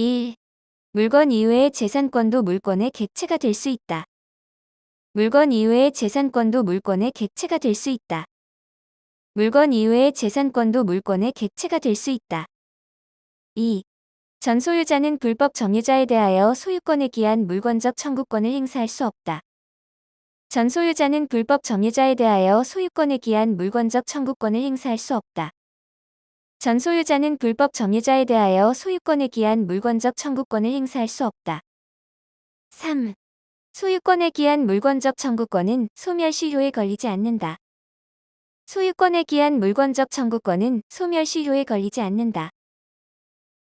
1. 물건 이외의 재산권도 물권의 객체가 될 수 있다. 물건 이외의 재산권도 물권의 객체가 될 수 있다. 물건 이외의 재산권도 물권의 객체가 될 수 있다. 2. 전 소유자는 불법 점유자에 대하여 소유권에 기한 물권적 청구권을 행사할 수 없다. 전 소유자는 불법 점유자에 대하여 소유권에 기한 물권적 청구권을 행사할 수 없다. 전 소유자는 불법 점유자에 대하여 소유권에 기한 물권적 청구권을 행사할 수 없다. 3. 소유권에 기한 물권적 청구권은 소멸시효에 걸리지 않는다. 소유권에 기한 물권적 청구권은 소멸시효에 걸리지 않는다.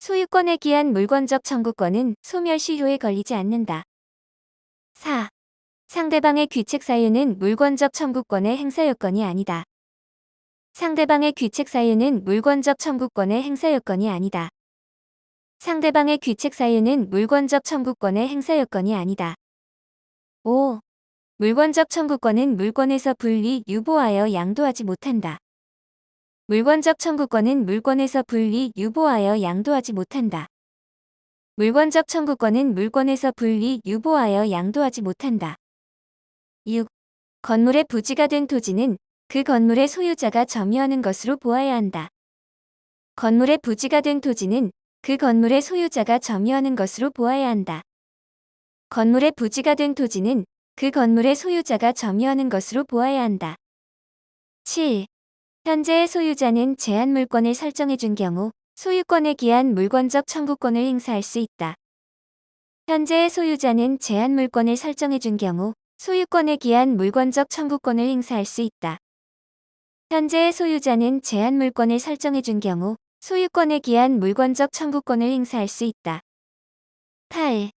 소유권에 기한 물권적 청구권은 소멸시효에 걸리지 않는다. 4. 상대방의 귀책 사유는 물권적 청구권의 행사 요건이 아니다. 상대방의 귀책 사유는 물권적 청구권의 행사 요건이 아니다. 상대방의 귀책 사유는 물권적 청구권의 행사 요건이 아니다. 5. 물권적 청구권은 물권에서 분리 유보하여 양도하지 못한다. 물권적 청구권은 물권에서 분리 유보하여 양도하지 못한다. 물권적 청구권은 물권에서 분리 유보하여 양도하지 못한다. 6. 건물의 부지가 된 토지는 그 건물의 소유자가 점유하는 것으로 보아야 한다. 건물의 부지가 된 토지는 그 건물의 소유자가 점유하는 것으로 보아야 한다. 건물의 부지가 된 토지는 그 건물의 소유자가 점유하는 것으로 보아야 한다. 7. 현재의 소유자는 제한물권을 설정해준 경우 소유권에 기한 물권적 청구권을 행사할 수 있다. 현재의 소유자는 제한물권을 설정해준 경우 소유권에 기한 물권적 청구권을 행사할 수 있다. 현재의 소유자는 제한물권을 설정해준 경우 소유권에 기한 물권적 청구권을 행사할 수 있다. 8.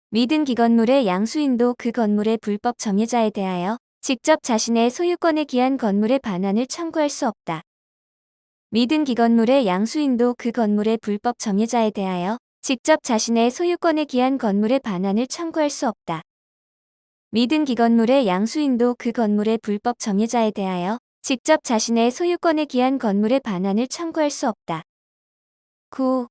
미등 기건물의 양수인도 그 건물의 불법 점유자에 대하여 직접 자신의 소유권에 기한 건물의 반환을 청구할 수 없다. 미등 기건물의 양수인도 그 건물의 불법 점유자에 대하여 직접 자신의 소유권에 기한 건물의 반환을 청구할 수 없다. 미등 기건물의 양수인도 그 건물의 불법 점유자에 대하여 직접 자신의 소유권에 기한 건물의 반환을 청구할 수 없다. 9.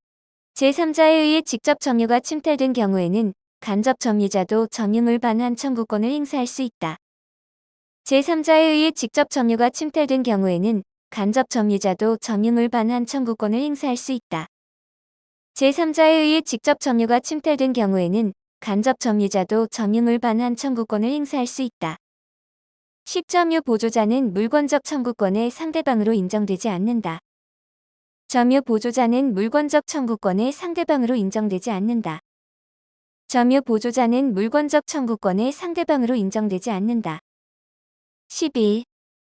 제3자에 의해 직접 점유가 침탈된 경우에는 간접 점유자도 점유물 반환 청구권을 행사할 수 있다. 제3자에 의해 직접 점유가 침탈된 경우에는 간접 점유자도 점유물 반환 청구권을 행사할 수 있다. 제3자에 의해 직접 점유가 침탈된 경우에는 간접 점유자도 점유물 반환 청구권을 행사할 수 있다. 10점유 보조자는 물권적 청구권의 상대방으로 인정되지 않는다. 점유 보조자는 물권적 청구권의 상대방으로 인정되지 않는다. 점유 보조자는 물권적 청구권의 상대방으로 인정되지 않는다. 11.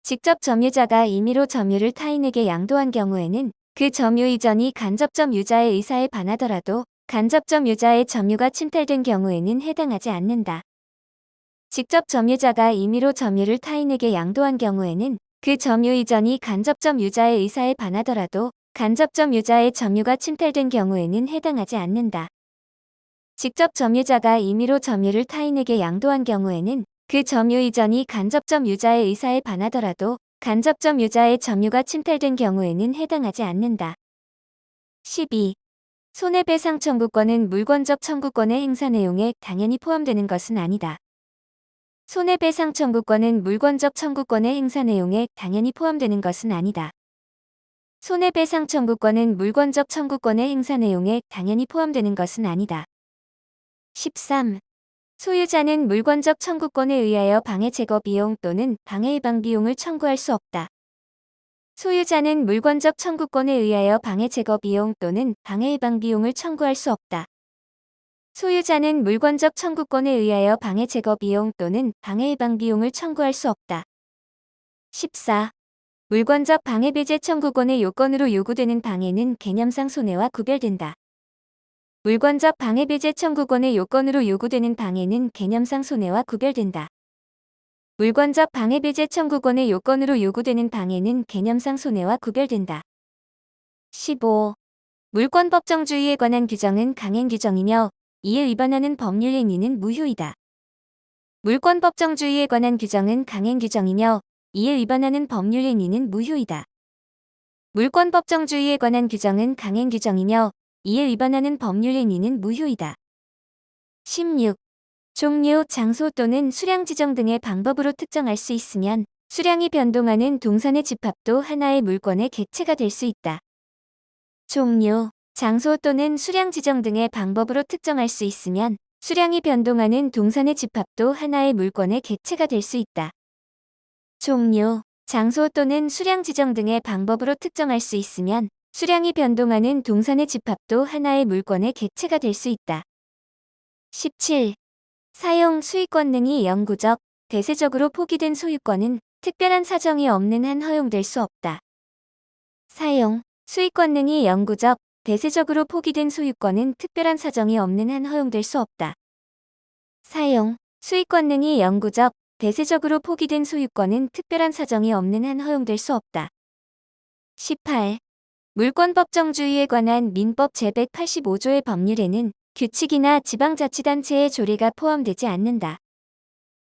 직접 점유자가 임의로 점유를 타인에게 양도한 경우에는 그 점유 이전이 간접점 유자의 의사에 반하더라도 간접점 유자의 점유가 침탈된 경우에는 해당하지 않는다. 직접 점유자가 임의로 점유를 타인에게 양도한 경우에는 그 점유 이전이 간접점 유자의 의사에 반하더라도 간접점 유자의 점유가 침탈된 경우에는 해당하지 않는다. 직접 점유자가 임의로 점유를 타인에게 양도한 경우에는 그 점유 이전이 간접점 유자의 의사에 반하더라도 간접점 유자의 점유가 침탈된 경우에는 해당하지 않는다. 12. 손해배상 청구권은 물권적 청구권의 행사 내용에 당연히 포함되는 것은 아니다. 손해배상 청구권은 물권적 청구권의 행사 내용에 당연히 포함되는 것은 아니다. 손해배상 청구권은 물권적 청구권의 행사 내용에 당연히 포함되는 것은 아니다. 13. 소유자는 물권적 청구권에 의하여 방해 제거 비용 또는 방해 예방 비용을 청구할 수 없다. 소유자는 물권적 청구권에 의하여 방해 제거 비용 또는 방해 예방 비용을 청구할 수 없다. 소유자는 물권적 청구권에 의하여 방해 제거 비용 또는 방해 예방 비용을 청구할 수 없다. 14. 물권적 방해 배제 청구권의 요건으로 요구되는 방해는 개념상 손해와 구별된다. 물권적 방해 배제 청구권의 요건으로 요구되는 방해는 개념상 손해와 구별된다. 물권적 방해 배제 청구권의 요건으로 요구되는 방해는 개념상 손해와 구별된다. 15. 물권법정주의에 관한 규정은 강행 규정이며 이에 위반하는 법률 행위는 무효이다. 물권법정주의에 관한 규정은 강행 규정이며 이에 위반하는 법률 행위는 무효이다. 물권법정주의에 관한 규정은 강행 규정이며 이에 위반하는 법률 행위는 무효이다. 16. 종류, 장소 또는 수량 지정 등의 방법으로 특정할 수 있으면 수량이 변동하는 동산의 집합도 하나의 물건의 객체가 될 수 있다. 종류, 장소 또는 수량 지정 등의 방법으로 특정할 수 있으면 수량이 변동하는 동산의 집합도 하나의 물건의 객체가 될 수 있다. 종류, 장소 또는 수량 지정 등의 방법으로 특정할 수 있으면 수량이 변동하는 동산의 집합도 하나의 물건의 객체가 될 수 있다. 17. 사용, 수익권 등이 영구적, 대세적으로 포기된 소유권은 특별한 사정이 없는 한 허용될 수 없다. 사용, 수익권 등이 영구적, 대세적으로 포기된 소유권은 특별한 사정이 없는 한 허용될 수 없다. 사용, 수익권 등이 영구적, 대세적으로 포기된 소유권은 특별한 사정이 없는 한 허용될 수 없다. 18. 물권법정주의에 관한 민법 제185조의 법률에는 규칙이나 지방자치단체의 조례가 포함되지 않는다.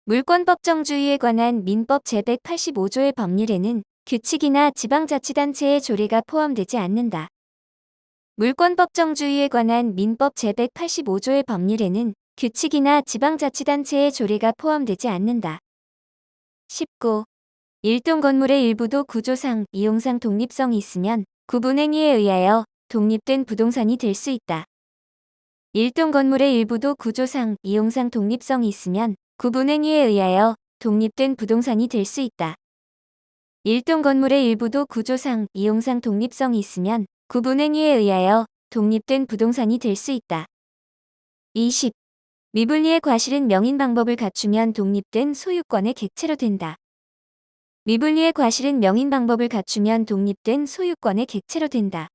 물권법정주의에 관한 민법 제185조의 법률에는 규칙이나 지방자치단체의 조례가 포함되지 않는다. 물권법정주의에 관한 민법 제185조의 법률에는 규칙이나 지방자치단체의 조례가 포함되지 않는다. 19. 일동 건물의 일부도 구조상, 이용상 독립성이 있으면 구분행위에 의하여 독립된 부동산이 될 수 있다. 일동 건물의 일부도 구조상, 이용상 독립성이 있으면 구분행위에 의하여 독립된 부동산이 될 수 있다. 일동 건물의 일부도 구조상, 이용상 독립성이 있으면 구분행위에 의하여 독립된 부동산이 될 수 있다. 20. 미분리의 과실은 명인 방법을 갖추면 독립된 소유권의 객체로 된다. 미분리의 과실은 명인 방법을 갖추면 독립된 소유권의 객체로 된다.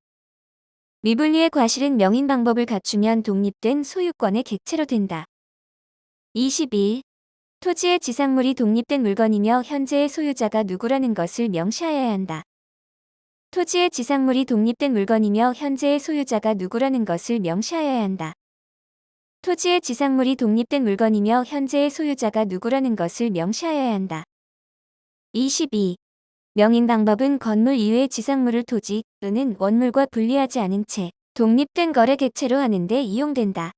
미분리의 과실은 명인 방법을 갖추면 독립된 소유권의 객체로 된다. 21. 토지의 지상물이 독립된 물건이며 현재의 소유자가 누구라는 것을 명시하여야 한다. 토지의 지상물이 독립된 물건이며 현재의 소유자가 누구라는 것을 명시하여야 한다. 토지의 지상물이 독립된 물건이며 현재의 소유자가 누구라는 것을 명시하여야 한다. 22. 명인 방법은 건물 이외의 지상물을 토지 또는 원물과 분리하지 않은 채 독립된 거래 객체로 하는 데 이용된다.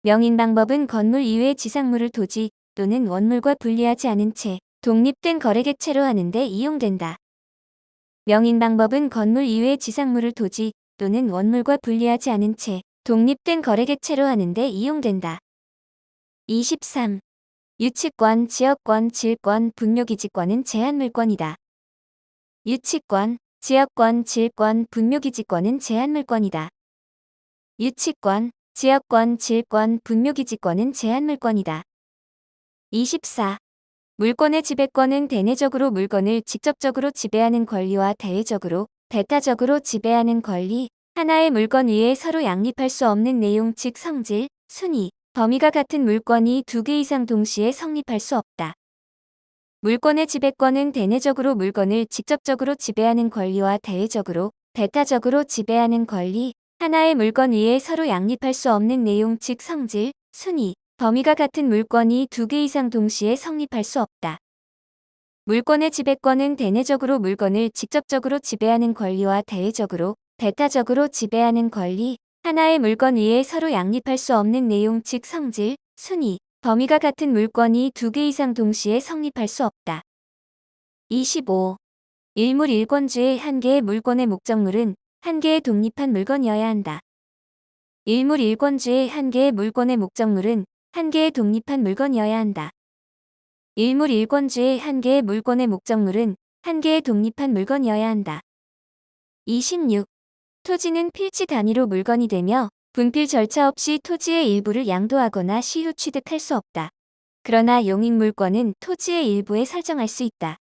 명인 방법은 건물 이외의 지상물을 토지 또는 원물과 분리하지 않은 채 독립된 거래 객체로 하는 데 이용된다. 명인 방법은 건물 이외의 지상물을 토지 또는 원물과 분리하지 않은 채 독립된 거래 객체로 하는 데 이용된다. 23. 유치권, 지역권, 질권, 분묘기지권은 제한물권이다. 유치권, 지역권, 질권, 분묘기지권은 제한물권이다. 유치권, 지역권, 질권, 분묘기지권은 제한물권이다. 24. 물권의 지배권은 대내적으로 물건을 직접적으로 지배하는 권리와 대외적으로, 배타적으로 지배하는 권리, 하나의 물건 위에 서로 양립할 수 없는 내용 즉 성질, 순위, 범위가 같은 물건이 두 개 이상 동시에 성립할 수 없다. 물권의 지배권은 대내적으로 물건을 직접적으로 지배하는 권리와 대외적으로, 배타적으로 지배하는 권리, 하나의 물건 위에 서로 양립할 수 없는 내용 즉 성질, 순위, 범위가 같은 물건이 두 개 이상 동시에 성립할 수 없다. 물권의 지배권은 대내적으로 물건을 직접적으로 지배하는 권리와 대외적으로, 배타적으로 지배하는 권리, 하나의 물건 위에 서로 양립할 수 없는 내용 즉 성질, 순위, 범위가 같은 물건이 두 개 이상 동시에 성립할 수 없다. 25. 일물 일권주의 한 개의 물건의 목적물은 한 개의 독립한 물건이어야 한다. 일물 일권주의 한 개의 물건의 목적물은 한 개의 독립한 물건이어야 한다. 일물 일권주의 한 개의 물건의 목적물은 한 개의 독립한 물건이어야 한다. 26. 토지는 필지 단위로 물건이 되며 분필 절차 없이 토지의 일부를 양도하거나 시효 취득할 수 없다. 그러나 용익물권은 토지의 일부에 설정할 수 있다.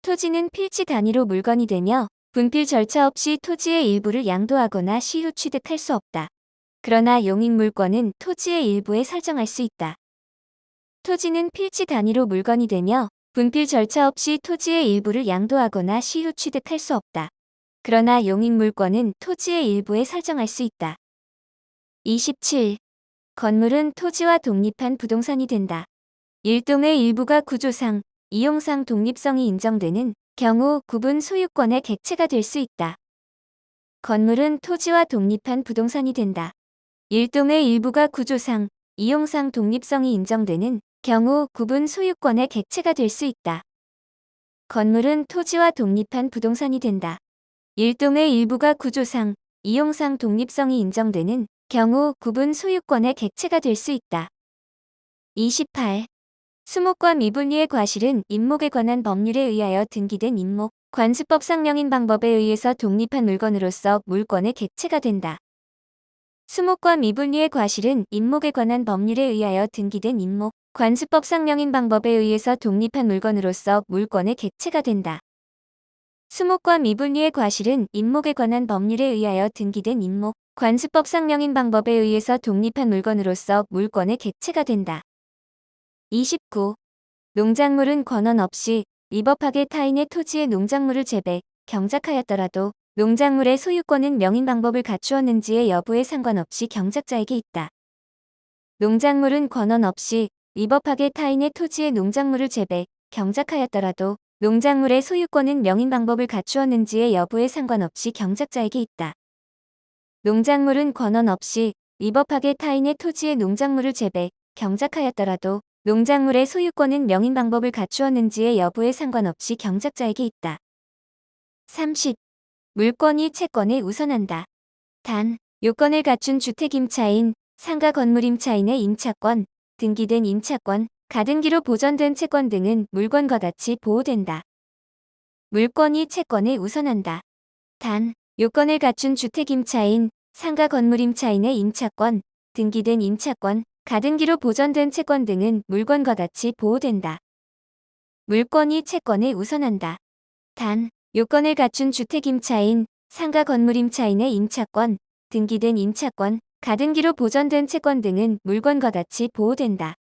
토지는 필지 단위로 물건이 되며 분필 절차 없이 토지의 일부를 양도하거나 시효 취득할 수 없다. 그러나 용익물권은 토지의 일부에 설정할 수 있다. 토지는 필지 단위로 물건이 되며 분필 절차 없이 토지의 일부를 양도하거나 시효 취득할 수 없다. 그러나 용익물권은 토지의 일부에 설정할 수 있다. 27. 건물은 토지와 독립한 부동산이 된다. 일동의 일부가 구조상, 이용상 독립성이 인정되는 경우 구분 소유권의 객체가 될 수 있다. 건물은 토지와 독립한 부동산이 된다. 일동의 일부가 구조상, 이용상 독립성이 인정되는 경우 구분 소유권의 객체가 될 수 있다. 건물은 토지와 독립한 부동산이 된다. 일동의 일부가 구조상, 이용상 독립성이 인정되는 경우 구분 소유권의 객체가 될 수 있다. 28. 수목과 미분리의 과실은 임목에 관한 법률에 의하여 등기된 임목, 관수법상 명인 방법에 의해서 독립한 물건으로서 물권의 객체가 된다. 수목과 미분리의 과실은 임목에 관한 법률에 의하여 등기된 임목, 관수법상 명인 방법에 의해서 독립한 물건으로서 물권의 객체가 된다. 수목과 미분리의 과실은 임목에 관한 법률에 의하여 등기된 임목, 관수법상 명인 방법에 의해서 독립한 물건으로서 물권의 객체가 된다. 29. 농작물은 권한 없이 위법하게 타인의 토지에 농작물을 재배, 경작하였더라도 농작물의 소유권은 명인 방법을 갖추었는지의 여부에 상관없이 경작자에게 있다. 농작물은 권한 없이 위법하게 타인의 토지에 농작물을 재배, 경작하였더라도 농작물의 소유권은 명인 방법을 갖추었는지의 여부에 상관없이 경작자에게 있다. 농작물은 권한 없이 위법하게 타인의 토지에 농작물을 재배, 경작하였더라도 농작물의 소유권은 명인 방법을 갖추었는지의 여부에 상관없이 경작자에게 있다. 30. 물권이 채권에 우선한다. 단, 요건을 갖춘 주택임차인, 상가 건물임차인의 임차권, 등기된 임차권, 가등기로 보전된 채권 등은 물권과 같이 보호된다. 물권이 채권에 우선한다. 단, 요건을 갖춘 주택임차인, 상가 건물임차인의 임차권, 등기된 임차권, 가등기로 보전된 채권 등은 물권과 같이 보호된다. 물권이 채권에 우선한다. 단, 요건을 갖춘 주택임차인, 상가 건물임차인의 임차권, 등기된 임차권, 가등기로 보전된 채권 등은 물권과 같이 보호된다.